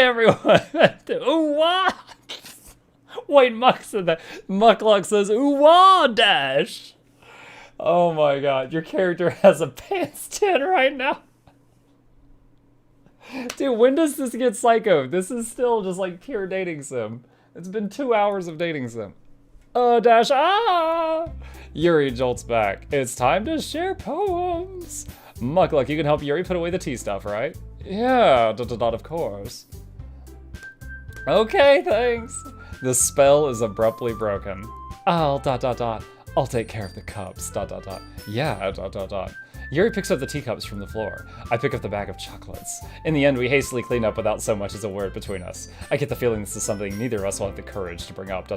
everyone. Ooh, what? Wait, Muck said that. Mukluk says, ooh, wah, dash. Oh my god, your character has a pants tin right now. Dude, when does this get psycho? This is still just like pure dating sim. It's been 2 hours of dating sim. Dash, ah! Yuri jolts back. It's time to share poems. Mukluk, you can help Yuri put away the tea stuff, right? Yeah, of course. Okay, thanks. The spell is abruptly broken. I'll I'll take care of the cups, Yeah, Yuri picks up the teacups from the floor. I pick up the bag of chocolates. In the end, we hastily clean up without so much as a word between us. I get the feeling this is something neither of us will have the courage to bring up,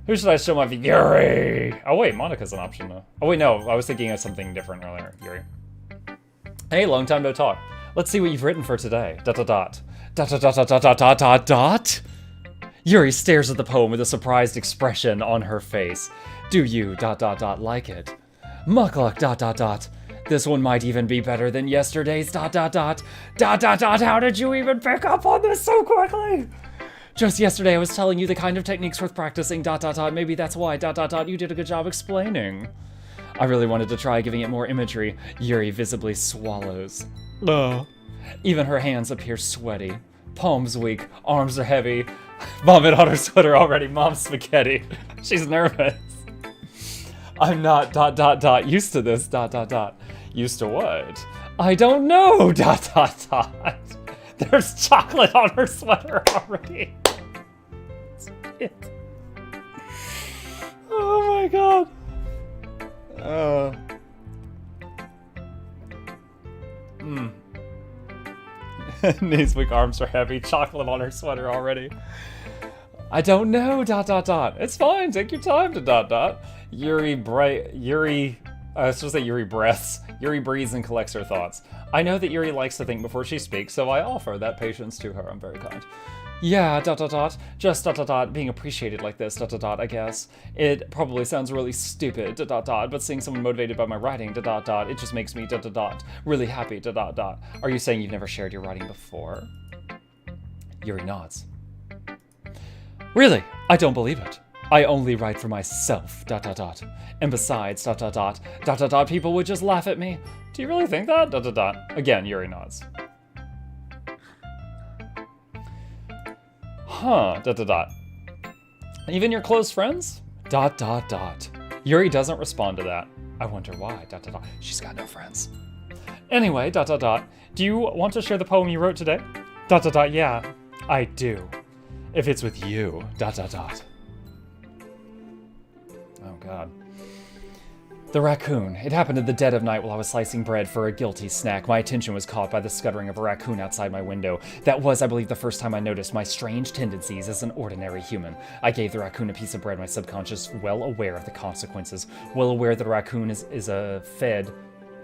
Who should I show my Yuri? Oh wait, Monica's an option though. Oh wait, no, I was thinking of something different earlier, Yuri. Hey, long time no talk. Let's see what you've written for today, Yuri stares at the poem with a surprised expression on her face. Do you, like it? Mukluk, This one might even be better than yesterday's, How did you even pick up on this so quickly? Just yesterday I was telling you the kind of techniques worth practicing, Maybe that's why, You did a good job explaining. I really wanted to try giving it more imagery. Yuri visibly swallows. Even her hands appear sweaty. Palms weak, arms are heavy. Vomit on her sweater already, mom's spaghetti. She's nervous. I'm not, used to this, Used to what? I don't know, There's chocolate on her sweater already. Oh my god. Knees weak, arms are heavy, chocolate on her sweater already. I don't know, It's fine, take your time to Yuri, I was supposed to say Yuri breaths. Yuri breathes and collects her thoughts. I know that Yuri likes to think before she speaks, so I offer that patience to her. I'm very kind. Yeah, just being appreciated like this, I guess. It probably sounds really stupid, but seeing someone motivated by my writing, it just makes me, really happy, Are you saying you've never shared your writing before? Yuri nods. Really? I don't believe it. I only write for myself, And besides, people would just laugh at me. Do you really think that, Again, Yuri nods. Huh, Even your close friends? Yuri doesn't respond to that. I wonder why, She's got no friends. Anyway, Do you want to share the poem you wrote today? Yeah, I do. If it's with you, Oh god. The raccoon. It happened in the dead of night while I was slicing bread for a guilty snack. My attention was caught by the scuttering of a raccoon outside my window. That was, I believe, the first time I noticed my strange tendencies as an ordinary human. I gave the raccoon a piece of bread, my subconscious well aware of the consequences. Well aware that a raccoon is a fed.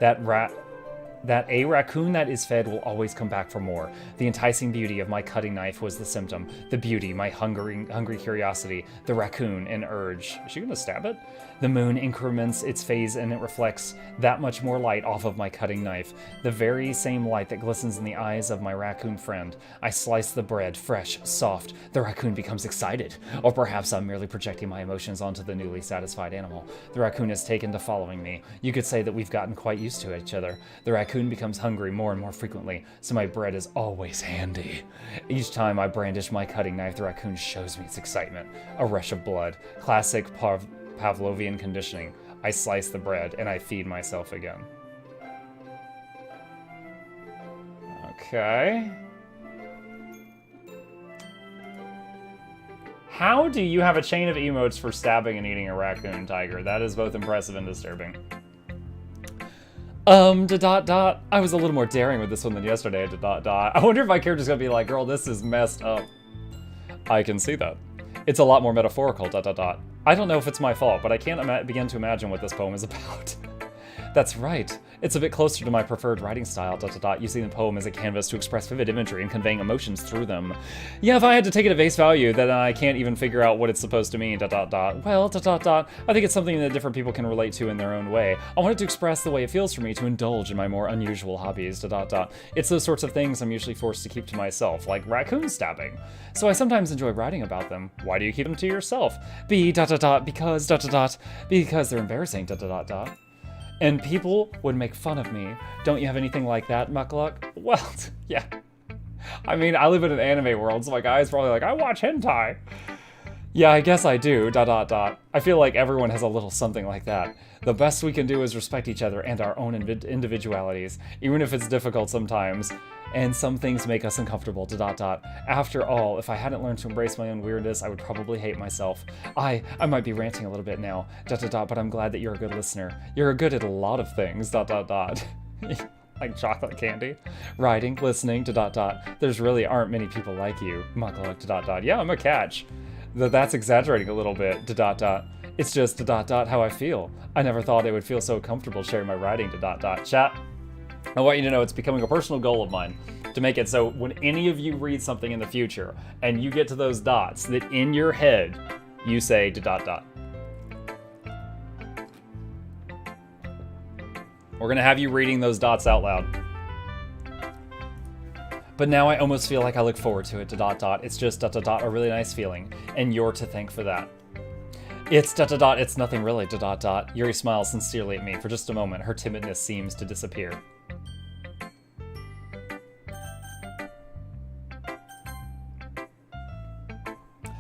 That a raccoon that is fed will always come back for more. The enticing beauty of my cutting knife was the symptom. The beauty, my hungry curiosity. The raccoon, an urge. Is she gonna stab it? The moon increments its phase and it reflects that much more light off of my cutting knife. The very same light that glistens in the eyes of my raccoon friend. I slice the bread, fresh, soft. The raccoon becomes excited. Or perhaps I'm merely projecting my emotions onto the newly satisfied animal. The raccoon has taken to following me. You could say that we've gotten quite used to each other. The raccoon becomes hungry more and more frequently, so my bread is always handy. Each time I brandish my cutting knife, the raccoon shows me its excitement. A rush of blood. Classic Pavlovian conditioning. I slice the bread and I feed myself again. Okay. How do you have a chain of emotes for stabbing and eating a raccoon, Tiger? That is both impressive and disturbing. I was a little more daring with this one than yesterday, I wonder if my character's gonna be like, girl, this is messed up. I can see that. It's a lot more metaphorical, I don't know if it's my fault, but I can't begin to imagine what this poem is about. That's right. It's a bit closer to my preferred writing style, using the poem as a canvas to express vivid imagery and conveying emotions through them. Yeah, if I had to take it at face value, then I can't even figure out what it's supposed to mean, Well, I think it's something that different people can relate to in their own way. I wanted to express the way it feels for me to indulge in my more unusual hobbies, It's those sorts of things I'm usually forced to keep to myself, like raccoon stabbing. So I sometimes enjoy writing about them. Why do you keep them to yourself? Because they're embarrassing, And people would make fun of me. Don't you have anything like that, Mukluk? Well, yeah. I mean, I live in an anime world, so my guy's probably like, I watch hentai. Yeah, I guess I do, I feel like everyone has a little something like that. The best we can do is respect each other and our own individualities, even if it's difficult sometimes. And some things make us uncomfortable, After all, if I hadn't learned to embrace my own weirdness, I would probably hate myself. I might be ranting a little bit now, but I'm glad that you're a good listener. You're good at a lot of things, Like chocolate candy. Writing, listening, There's really aren't many people like you, Mukluk, Yeah, I'm a catch. That's exaggerating a little bit, It's just, how I feel. I never thought it would feel so comfortable sharing my writing, Chat. I want you to know it's becoming a personal goal of mine to make it so when any of you read something in the future and you get to those dots, that in your head you say We're gonna have you reading those dots out loud. But now I almost feel like I look forward to it, It's just a really nice feeling, and you're to thank for that. It's it's nothing really, Yuri smiles sincerely at me. For just a moment, her timidness seems to disappear.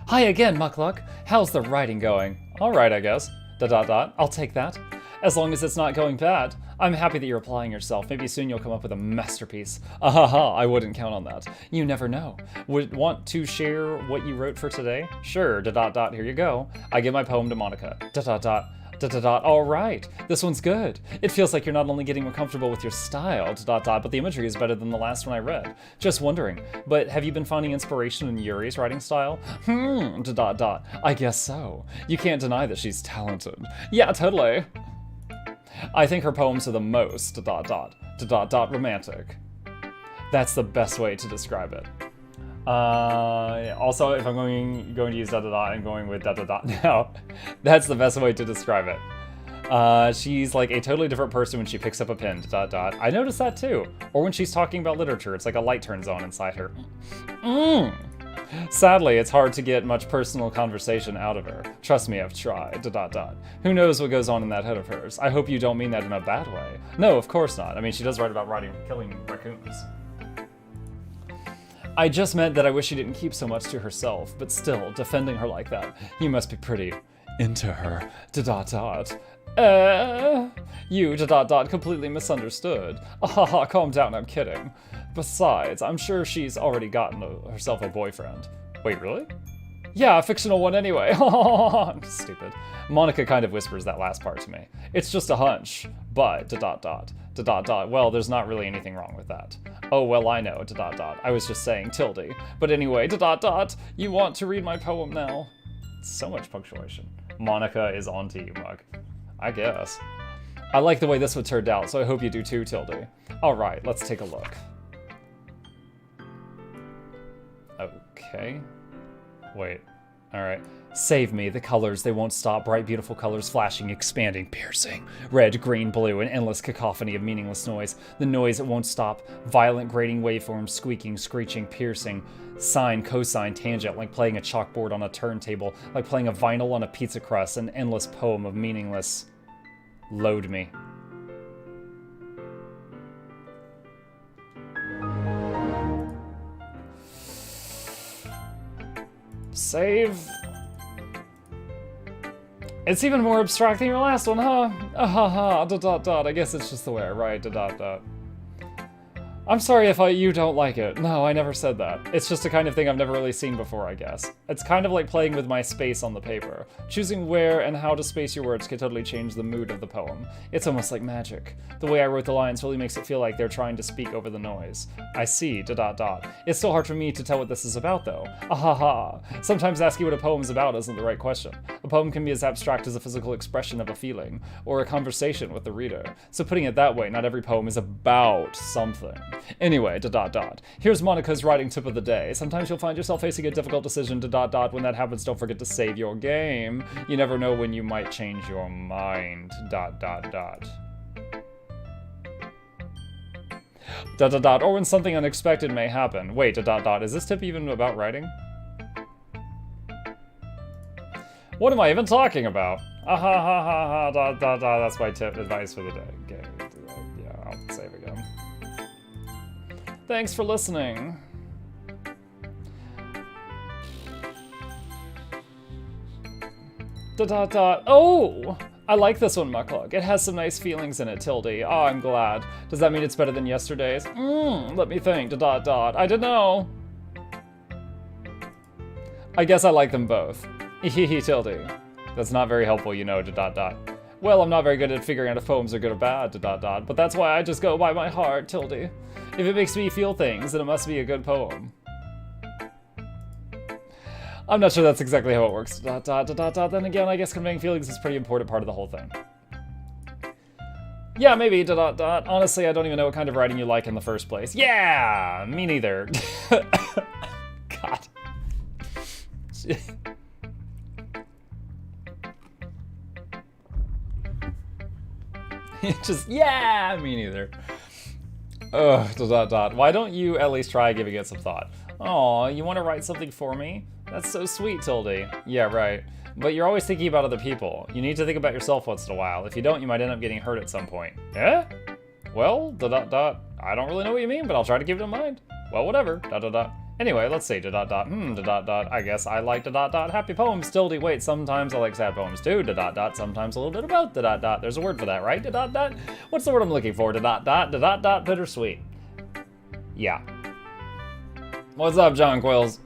Hi again, Mukluk. How's the writing going? Alright, I guess. I'll take that. As long as it's not going bad. I'm happy that you're applying yourself. Maybe soon you'll come up with a masterpiece. Ahaha, I wouldn't count on that. You never know. Would want to share what you wrote for today? Sure, here you go. I give my poem to Monica. All right, this one's good. It feels like you're not only getting more comfortable with your style, but the imagery is better than the last one I read. Just wondering, but have you been finding inspiration in Yuri's writing style? I guess so. You can't deny that she's talented. Yeah, totally. I think her poems are the most, romantic. That's the best way to describe it. Also, if I'm going to use I'm going with now. That's the best way to describe it. She's like a totally different person when she picks up a pen, I noticed that too. Or when she's talking about literature, it's like a light turns on inside her. Sadly, it's hard to get much personal conversation out of her. Trust me, I've tried, Who knows what goes on in that head of hers? I hope you don't mean that in a bad way. No, of course not. I mean, she does write about killing raccoons. I just meant that I wish she didn't keep so much to herself, but still, defending her like that, you must be pretty into her, You, completely misunderstood. Calm down, I'm kidding. Besides, I'm sure she's already gotten herself a boyfriend. Wait, really? Yeah, a fictional one anyway. Stupid. Monica kind of whispers that last part to me. It's just a hunch, but well, there's not really anything wrong with that. Oh, well, I know, I was just saying, tilde. But anyway, you want to read my poem now? So much punctuation. Monica is on to you, Mug. I guess. I like the way this one turned out, so I hope you do too, tilde. Alright, let's take a look. Okay. Wait. Alright. Save me, the colors, they won't stop. Bright, beautiful colors, flashing, expanding, piercing. Red, green, blue, an endless cacophony of meaningless noise. The noise, it won't stop. Violent, grating waveforms, squeaking, screeching, piercing. Sine, cosine, tangent, like playing a chalkboard on a turntable. Like playing a vinyl on a pizza crust. An endless poem of meaningless. Load me. Save. It's even more abstract than your last one, huh? I guess it's just the way I write, I'm sorry if you don't like it. No, I never said that. It's just a kind of thing I've never really seen before, I guess. It's kind of like playing with my space on the paper. Choosing where and how to space your words can totally change the mood of the poem. It's almost like magic. The way I wrote the lines really makes it feel like they're trying to speak over the noise. I see, ... It's still hard for me to tell what this is about, though. Ahaha. Sometimes asking what a poem's about isn't the right question. A poem can be as abstract as a physical expression of a feeling, or a conversation with the reader. So putting it that way, not every poem is about something. Anyway, ... Here's Monica's writing tip of the day. Sometimes you'll find yourself facing a difficult decision, ... When that happens, don't forget to save your game. You never know when you might change your mind, ... Or when something unexpected may happen. Wait, ... Is this tip even about writing? What am I even talking about? Ha, that's my tip advice for the day. Okay, yeah, I'll save again. Thanks for listening. Oh! I like this one, Mukluk. It has some nice feelings in it, tilde. Oh, I'm glad. Does that mean it's better than yesterday's? Let me think, ... I don't know. I guess I like them both. Hehe, tilde. That's not very helpful, you know, ... Well, I'm not very good at figuring out if poems are good or bad, ... But that's why I just go by my heart, tilde. If it makes me feel things, then it must be a good poem. I'm not sure that's exactly how it works, ... Then again, I guess conveying feelings is a pretty important part of the whole thing. Yeah, maybe, ... Honestly, I don't even know what kind of writing you like in the first place. Yeah, me neither. God. Just, yeah, me neither. Ugh, ... Why don't you at least try giving it some thought? Aw, you want to write something for me? That's so sweet, tilde. Yeah, right. But you're always thinking about other people. You need to think about yourself once in a while. If you don't, you might end up getting hurt at some point. Eh? Well, ... I don't really know what you mean, but I'll try to keep it in mind. Well, whatever, ... Anyway, let's see, ... I guess I like ... Happy poems, tilde. Wait, sometimes I like sad poems too, ... Sometimes a little bit about ... There's a word for that, right? ... What's the word I'm looking for? ... Bittersweet. Yeah. What's up, John Quills?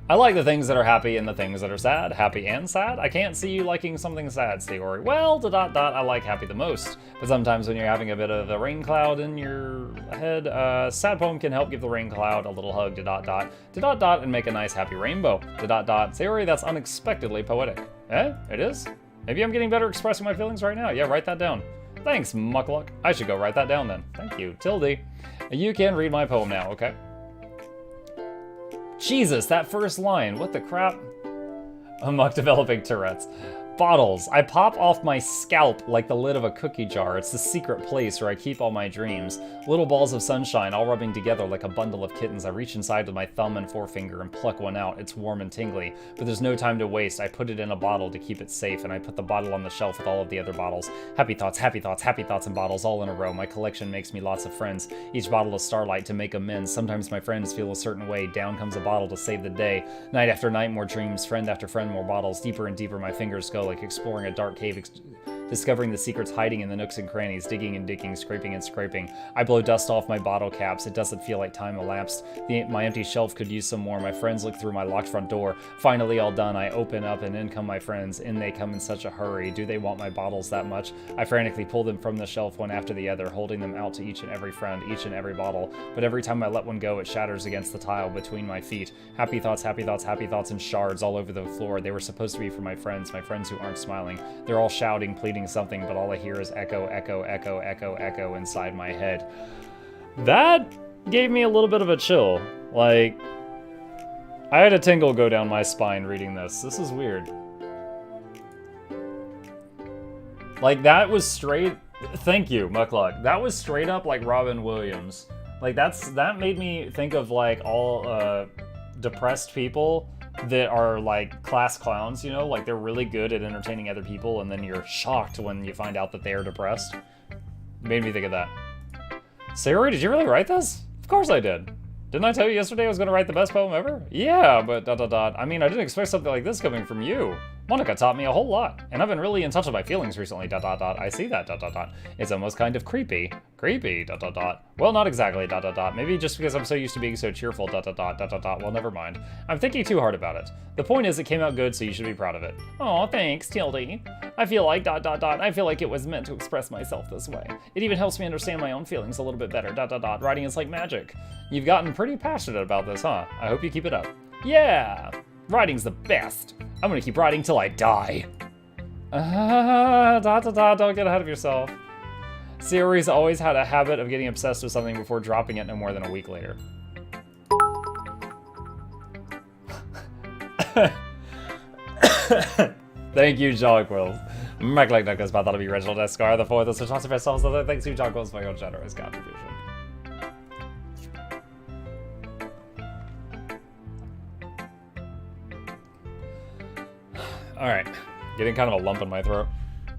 I like the things that are happy and the things that are sad. Happy and sad? I can't see you liking something sad, Theory. Well, ... I like happy the most. But sometimes when you're having a bit of a rain cloud in your head, a sad poem can help give the rain cloud a little hug, ... And make a nice happy rainbow, ... Theory, that's unexpectedly poetic. Eh? It is? Maybe I'm getting better expressing my feelings right now. Yeah, write that down. Thanks, Mukluk. I should go write that down then. Thank you, tilde. You can read my poem now, okay? Jesus, that first line, what the crap? Amok developing Tourette's. Bottles. I pop off my scalp like the lid of a cookie jar. It's the secret place where I keep all my dreams. Little balls of sunshine all rubbing together like a bundle of kittens. I reach inside with my thumb and forefinger and pluck one out. It's warm and tingly, but there's no time to waste. I put it in a bottle to keep it safe, and I put the bottle on the shelf with all of the other bottles. Happy thoughts, and bottles all in a row. My collection makes me lots of friends. Each bottle is starlight to make amends. Sometimes my friends feel a certain way. Down comes a bottle to save the day. Night after night, more dreams. Friend after friend, more bottles. Deeper and deeper my fingers go, like exploring a dark cave, discovering the secrets hiding in the nooks and crannies, digging and digging, scraping and scraping. I blow dust off my bottle caps. It doesn't feel like time elapsed. My empty shelf could use some more. My friends look through my locked front door. Finally all done, I open up and in come my friends. In they come in such a hurry. Do they want my bottles that much? I frantically pull them from the shelf one after the other, holding them out to each and every friend, each and every bottle. But every time I let one go, it shatters against the tile between my feet. Happy thoughts, in shards all over the floor. They were supposed to be for my friends who aren't smiling. They're all shouting, pleading something, but all I hear is echo, echo, echo, echo, echo inside my head. That gave me a little bit of a chill. Like, I had a tingle go down my spine reading this. This is weird. Like, that was straight... Thank you, Mukluk. That was straight up like Robin Williams. Like, that made me think of, like, all depressed people that are, like, class clowns, you know? Like, they're really good at entertaining other people, and then you're shocked when you find out that they are depressed. Made me think of that. Sayori, did you really write this? Of course I did. Didn't I tell you yesterday I was going to write the best poem ever? Yeah, but ... I mean, I didn't expect something like this coming from you. Monica taught me a whole lot, and I've been really in touch with my feelings recently, dot dot dot. I see that, dot dot dot. It's almost kind of creepy. Creepy, dot dot dot. Well, not exactly, dot dot dot. Maybe just because I'm so used to being so cheerful, dot dot dot, dot dot dot. Well, never mind. I'm thinking too hard about it. The point is, it came out good, so you should be proud of it. Aw, thanks, Tildy. I feel like, dot dot dot. I feel like it was meant to express myself this way. It even helps me understand my own feelings a little bit better, dot dot dot. Writing is like magic. You've gotten pretty passionate about this, huh? I hope you keep it up. Yeah! Writing's the best. I'm gonna keep writing till I die. Dot dot dot, don't get ahead of yourself. Sayori's always had a habit of getting obsessed with something before dropping it no more than a week later. Thank you, John Quills. Mukluk goes by that'll be Reginald Escar, the fourth of Satoshi Festivals. Thanks you, John Quills, for your generous contribution. Alright, getting kind of a lump in my throat.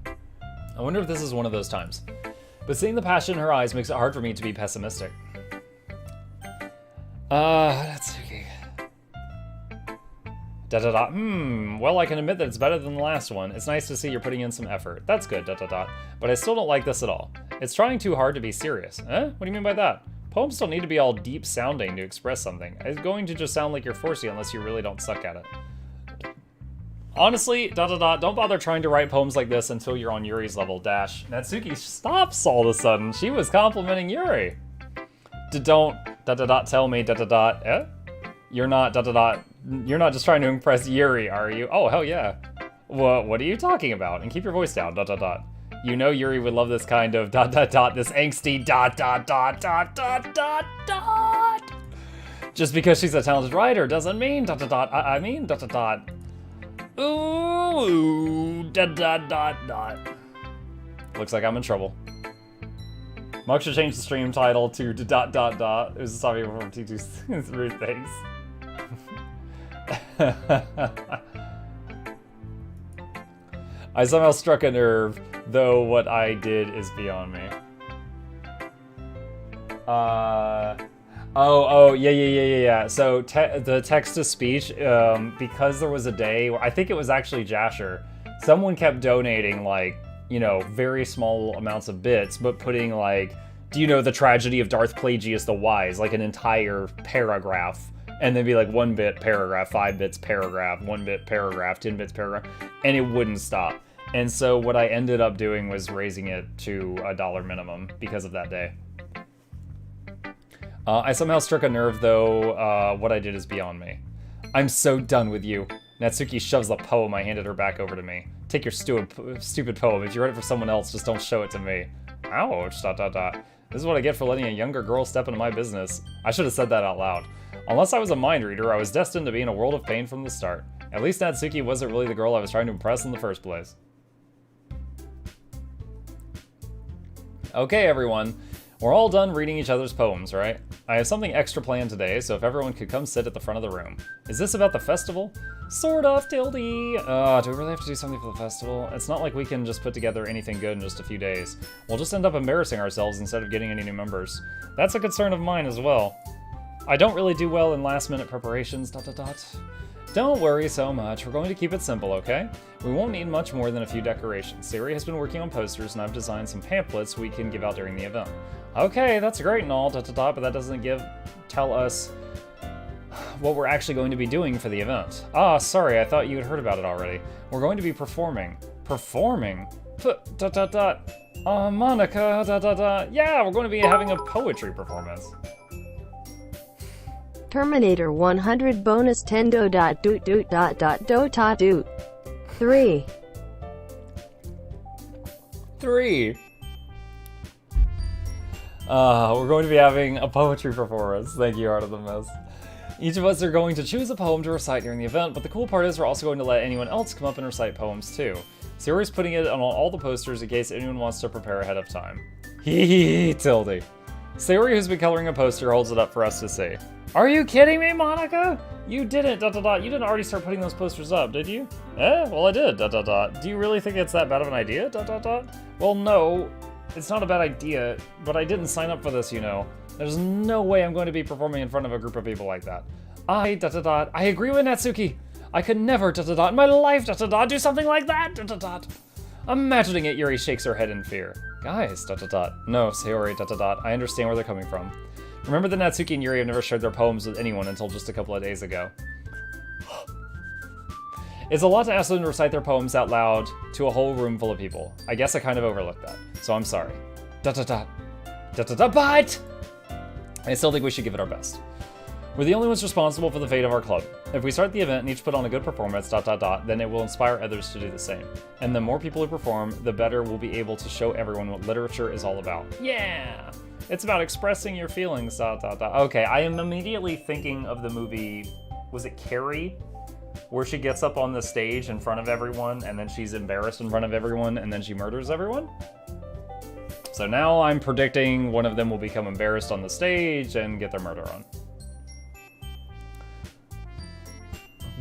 I wonder if this is one of those times. But seeing the passion in her eyes makes it hard for me to be pessimistic. That's okay. Da da da. Well, I can admit that it's better than the last one. It's nice to see you're putting in some effort. That's good, da da da. But I still don't like this at all. It's trying too hard to be serious. What do you mean by that? Poems don't need to be all deep sounding to express something. It's going to just sound like you're forcing unless you really don't suck at it. Honestly, don't bother trying to write poems like this until you're on Yuri's level. Dash. Natsuki stops all of a sudden. She was complimenting Yuri. Don't tell me You're not you're not just trying to impress Yuri, are you? Oh, hell yeah. What are you talking about? And keep your voice down, You know Yuri would love this kind of this angsty Just because she's a talented writer doesn't mean I mean Ooh, Looks like I'm in trouble. Mug should change the stream title to It was a sorry from T2 Rude things. I somehow struck a nerve, though what I did is beyond me. Yeah. So the text-to-speech, because there was a day where I think it was actually Jasher, someone kept donating, like, you know, very small amounts of bits, but putting, like, do you know the tragedy of Darth Plagueis the Wise, like an entire paragraph, and then be like 1 bit paragraph, 5 bits paragraph, 1 bit paragraph, 10 bits paragraph, and it wouldn't stop. And so what I ended up doing was raising it to $1 minimum because of that day. I somehow struck a nerve, though. What I did is beyond me. I'm so done with you. Natsuki shoves the poem I handed her back over to me. Take your stupid poem. If you write it for someone else, just don't show it to me. Ouch, This is what I get for letting a younger girl step into my business. I should have said that out loud. Unless I was a mind reader, I was destined to be in a world of pain from the start. At least Natsuki wasn't really the girl I was trying to impress in the first place. Okay, everyone. We're all done reading each other's poems, right? I have something extra planned today, so if everyone could come sit at the front of the room. Is this about the festival? Sort of, Tildy. Do we really have to do something for the festival? It's not like we can just put together anything good in just a few days. We'll just end up embarrassing ourselves instead of getting any new members. That's a concern of mine as well. I don't really do well in last-minute preparations, Don't worry so much. We're going to keep it simple, okay? We won't need much more than a few decorations. Sayori has been working on posters, and I've designed some pamphlets we can give out during the event. Okay, that's great and all, but that doesn't tell us what we're actually going to be doing for the event. Ah, sorry, I thought you had heard about it already. We're going to be performing. Performing? Monica, Yeah, we're going to be having a poetry performance. Terminator 100 bonus tendo dot doot doot dot dot do ta doot. 3. We're going to be having a poetry performance. Thank you, Art of the Mist. Each of us are going to choose a poem to recite during the event, but the cool part is we're also going to let anyone else come up and recite poems too. Sayori's putting it on all the posters in case anyone wants to prepare ahead of time. Hee Tildy. Sayori, who's been coloring a poster, holds it up for us to see. Are you kidding me, Monica? You didn't, You didn't already start putting those posters up, did you? Well, I did, Do you really think it's that bad of an idea, Well, no, it's not a bad idea, but I didn't sign up for this, you know. There's no way I'm going to be performing in front of a group of people like that. I agree with Natsuki. I could never in my life do something like that. Imagining it, Yuri shakes her head in fear. Guys, no, Sayori, I understand where they're coming from. Remember that Natsuki and Yuri have never shared their poems with anyone until just a couple of days ago. It's a lot to ask them to recite their poems out loud to a whole room full of people. I guess I kind of overlooked that, so I'm sorry. But I still think we should give it our best. We're the only ones responsible for the fate of our club. If we start the event and each put on a good performance, then it will inspire others to do the same. And the more people who perform, the better we'll be able to show everyone what literature is all about. Yeah! It's about expressing your feelings, Okay, I am immediately thinking of the movie, was it Carrie? Where she gets up on the stage in front of everyone, and then she's embarrassed in front of everyone, and then she murders everyone? So now I'm predicting one of them will become embarrassed on the stage and get their murder on.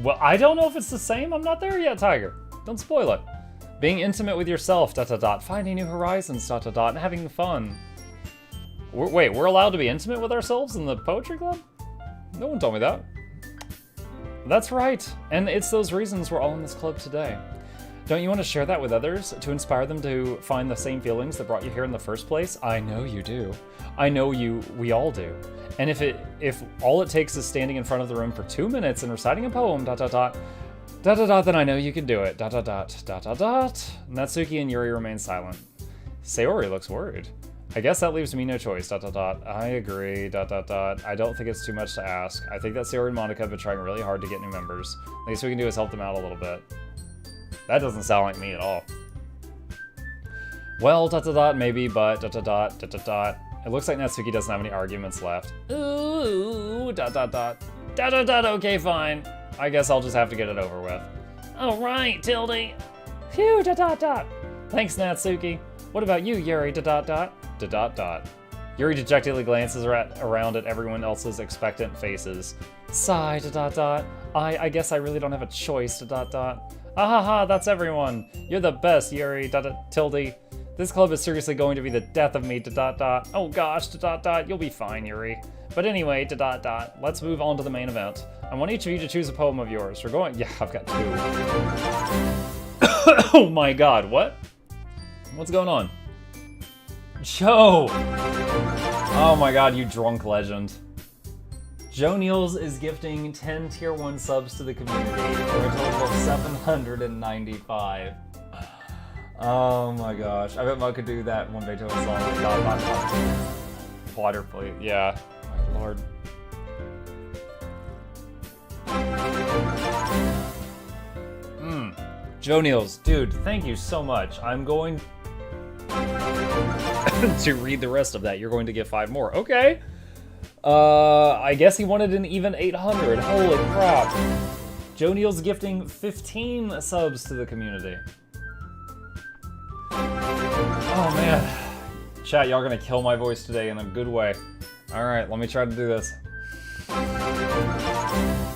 Well, I don't know if it's the same. I'm not there yet, Tiger. Don't spoil it. Being intimate with yourself, finding new horizons, and having fun. Wait, we're allowed to be intimate with ourselves in the poetry club? No one told me that. That's right, and it's those reasons we're all in this club today. Don't you want to share that with others, to inspire them to find the same feelings that brought you here in the first place? I know you do. I know we all do. And if all it takes is standing in front of the room for 2 minutes and reciting a poem, then I know you can do it, Natsuki and Yuri remain silent. Sayori looks worried. I guess that leaves me no choice, I agree, I don't think it's too much to ask. I think that Sayori and Monica have been trying really hard to get new members. The least we can do is help them out a little bit. That doesn't sound like me at all. Well, maybe, but It looks like Natsuki doesn't have any arguments left. Ooh, okay, fine. I guess I'll just have to get it over with. All right, Tildy. Phew, Thanks, Natsuki. What about you, Yuri, Yuri dejectedly glances around at everyone else's expectant faces. Sigh, I guess I really don't have a choice, Ahaha, that's everyone. You're the best, Yuri, Tildy. This club is seriously going to be the death of me, Oh gosh, you'll be fine, Yuri. But anyway, let's move on to the main event. I want each of you to choose a poem of yours. We're going, yeah, I've got 2. Oh my god, what? What's going on? Joe! Oh my god, you drunk legend. Joe Niels is gifting 10 tier 1 subs to the community for a total of 795. Oh my gosh, I bet Mug could do that one Beethoven song. Waterfleet, yeah. My lord. Joe Niels, dude, thank you so much. I'm going to read the rest of that. You're going to get 5 more. Okay. I guess he wanted an even 800. Holy crap. Joe Niels gifting 15 subs to the community. Oh man. Chat, y'all gonna kill my voice today in a good way. Alright, let me try to do this.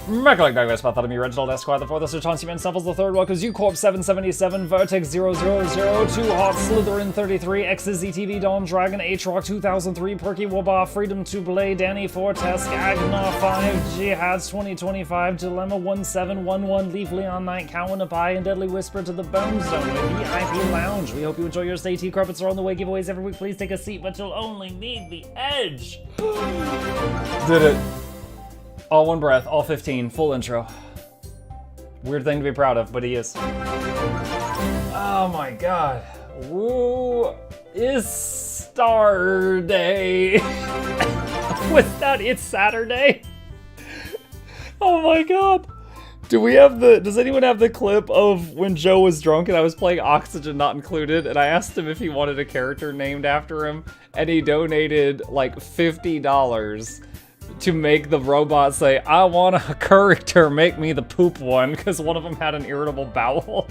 Mukluk, Douglas, Pathotomy, Reginald, Esquire, the 4th, Sir Chauncey, Man, Snuffles, the 3rd, Welcome, Corp 777, Vertex 000, 2 Hot, Slytherin 33, X's, ETV, Dawn, Dragon, H-Rock 2003, Perky, Wabah, Freedom to Play, Danny 4, Tesk, Agnar 5, Jihads 2025, Dilemma 1711, Leaf, Leon Knight, Cowan, Apai, and Deadly Whisper to the Bone Zone with VIP Lounge. We hope you enjoy your stay. Tea carpets are on the way, giveaways every week. Please take a seat, but you'll only need the edge. Did it. All one breath, all 15, full intro. Weird thing to be proud of, but he is. Oh my god. Woo is Star Day. Was that It's Saturday? Oh my god. Does anyone have the clip of when Joe was drunk and I was playing Oxygen Not Included and I asked him if he wanted a character named after him and he donated like $50 to make the robot say, I want a character, make me the poop one, because one of them had an irritable bowel.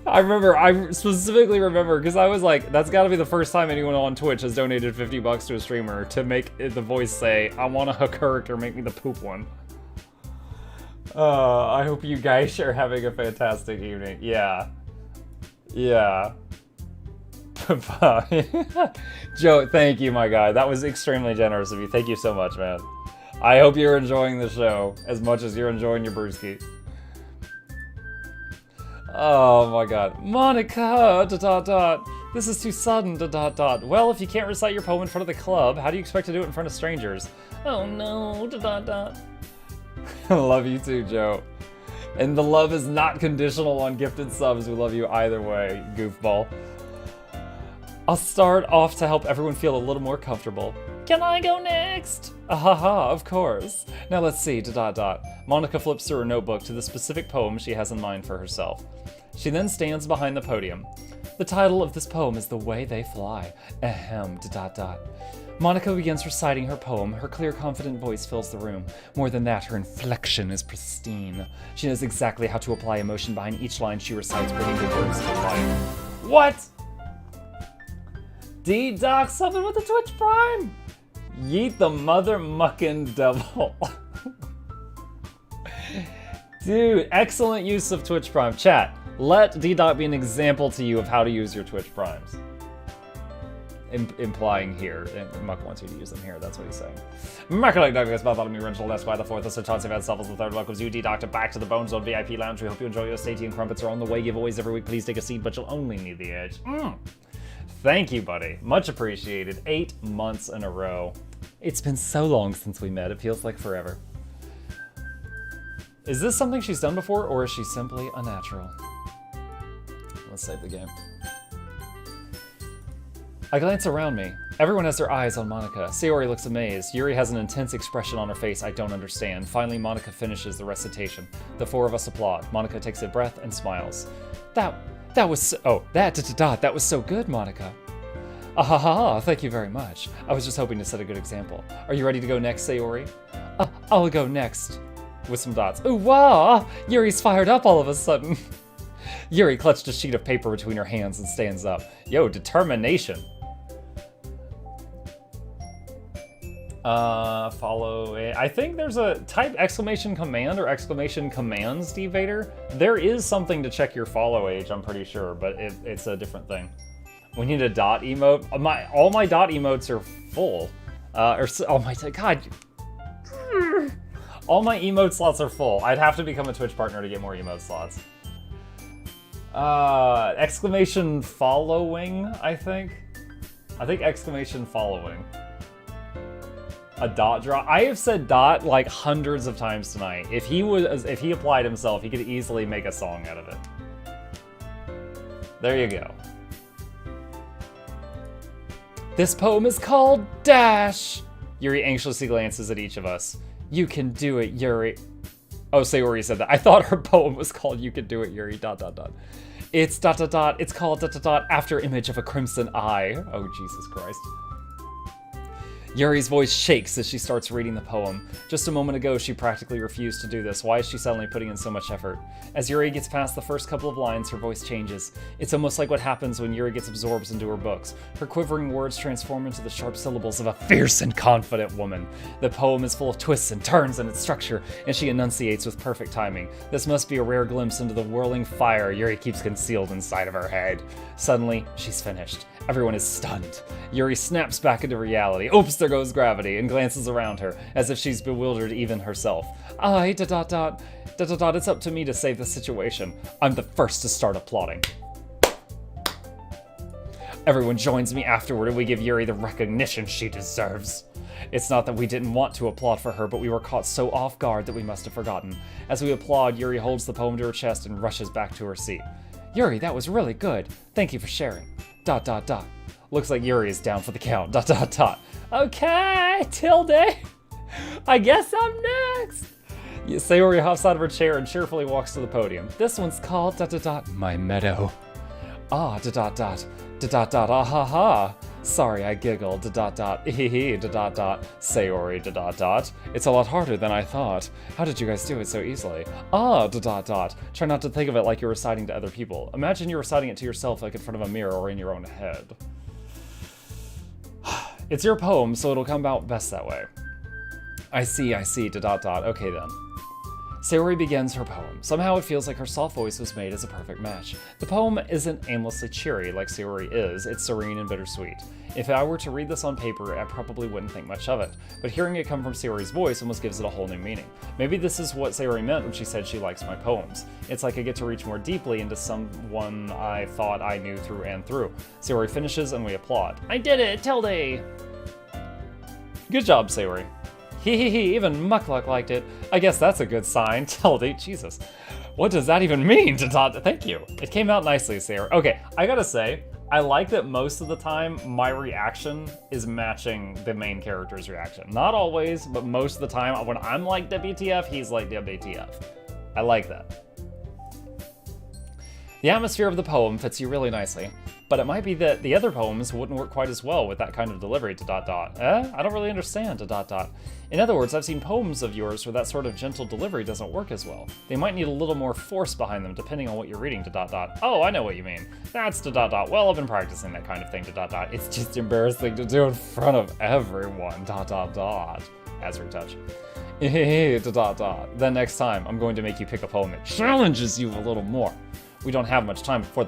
I specifically remember, because I was like, that's gotta be the first time anyone on Twitch has donated $50 to a streamer to make the voice say, I want a character, make me the poop one. I hope you guys are having a fantastic evening. Yeah. Yeah. Joe, thank you, my guy. That was extremely generous of you. Thank you so much, man. I hope you're enjoying the show as much as you're enjoying your brewski. Oh my god. Monica, ... This is too sudden, ... Well, if you can't recite your poem in front of the club, how do you expect to do it in front of strangers? Oh no, ... Love you too, Joe. And the love is not conditional on gifted subs. We love you either way, goofball. I'll start off to help everyone feel a little more comfortable. Can I go next? Ahaha, of course. Now let's see, ... Monica flips through her notebook to the specific poem she has in mind for herself. She then stands behind the podium. The title of this poem is The Way They Fly. Ahem, ... Monica begins reciting her poem. Her clear, confident voice fills the room. More than that, her inflection is pristine. She knows exactly how to apply emotion behind each line she recites, bringing the words to life. What? D-Doc, something with the Twitch Prime! Yeet the mother muckin' devil. Dude, excellent use of Twitch Prime. Chat, let D-Doc be an example to you of how to use your Twitch Primes. Implying here, and Muck wants you to use them here, that's what he's saying. Mukluk, Douglas, Bartholomew, Renshaw, that's why the fourth, the Sir Chauncey Van Self the third, welcomes you, D-Doctor, back to the Bone Zone VIP Lounge. We hope you enjoy your Stati and Crumpets are on the way. Giveaways every week. Please take a seat, but you'll only need the edge. Thank you, buddy. Much appreciated. 8 months in a row. It's been so long since we met, it feels like forever. Is this something she's done before, or is she simply a natural? Let's save the game. I glance around me. Everyone has their eyes on Monica. Sayori looks amazed. Yuri has an intense expression on her face I don't understand. Finally, Monica finishes the recitation. The four of us applaud. Monica takes a breath and smiles. That was so good, Monica. Ahaha, thank you very much. I was just hoping to set a good example. Are you ready to go next, Sayori? I'll go next. With some dots. Ooh, wow! Yuri's fired up all of a sudden. Yuri clutched a sheet of paper between her hands and stands up. Yo, determination. Follow it. I think there's a type exclamation command or exclamation commands devader. There is something to check your follow age, I'm pretty sure, but it's a different thing. We need a dot emote. All my dot emotes are full. All my emote slots are full. I'd have to become a Twitch partner to get more emote slots. Exclamation following, I think. I think exclamation following. A dot drop. I have said dot like hundreds of times tonight. If he applied himself, he could easily make a song out of it. There you go. This poem is called Dash. Yuri anxiously glances at each of us. You can do it, Yuri. Oh, Sayori said that. I thought her poem was called You Can Do It, Yuri, ... It's ... It's called ... After image of a crimson eye. Oh, Jesus Christ. Yuri's voice shakes as she starts reading the poem. Just a moment ago, she practically refused to do this. Why is she suddenly putting in so much effort? As Yuri gets past the first couple of lines, her voice changes. It's almost like what happens when Yuri gets absorbed into her books. Her quivering words transform into the sharp syllables of a fierce and confident woman. The poem is full of twists and turns in its structure, and she enunciates with perfect timing. This must be a rare glimpse into the whirling fire Yuri keeps concealed inside of her head. Suddenly, she's finished. Everyone is stunned. Yuri snaps back into reality. Oops, there goes gravity, and glances around her, as if she's bewildered even herself. It's up to me to save the situation. I'm the first to start applauding. Everyone joins me afterward, and we give Yuri the recognition she deserves. It's not that we didn't want to applaud for her, but we were caught so off guard that we must have forgotten. As we applaud, Yuri holds the poem to her chest and rushes back to her seat. Yuri, that was really good. Thank you for sharing. ... Looks like Yuri is down for the count. ... Okay, tilde. I guess I'm next. Sayori hops out of her chair and cheerfully walks to the podium. This one's called ... My meadow. Ah, ... Ah ha ha. Sorry, I giggled. ... Hee. ... Sayori. ... It's a lot harder than I thought. How did you guys do it so easily? Ah, ... Try not to think of it like you're reciting to other people. Imagine you're reciting it to yourself like in front of a mirror or in your own head. It's your poem, so it'll come out best that way. I see. ... Okay then. Sayori begins her poem. Somehow it feels like her soft voice was made as a perfect match. The poem isn't aimlessly cheery like Sayori is, it's serene and bittersweet. If I were to read this on paper, I probably wouldn't think much of it, but hearing it come from Sayori's voice almost gives it a whole new meaning. Maybe this is what Sayori meant when she said she likes my poems. It's like I get to reach more deeply into someone I thought I knew through and through. Sayori finishes and we applaud. I did it, Tilde! Good job, Sayori. Hee, even Mukluk liked it. I guess that's a good sign. Tilde, Jesus. What does that even mean? Thank you. It came out nicely, Sayori. Okay, I gotta say, I like that most of the time my reaction is matching the main character's reaction. Not always, but most of the time when I'm like WTF, he's like WTF. I like that. The atmosphere of the poem fits you really nicely, but it might be that the other poems wouldn't work quite as well with that kind of delivery, I don't really understand, In other words, I've seen poems of yours where that sort of gentle delivery doesn't work as well. They might need a little more force behind them depending on what you're reading, Oh, I know what you mean. That's Well, I've been practicing that kind of thing, It's just embarrassing to do in front of everyone, As we touch. Then next time, I'm going to make you pick a poem that challenges you a little more. We don't have much time before the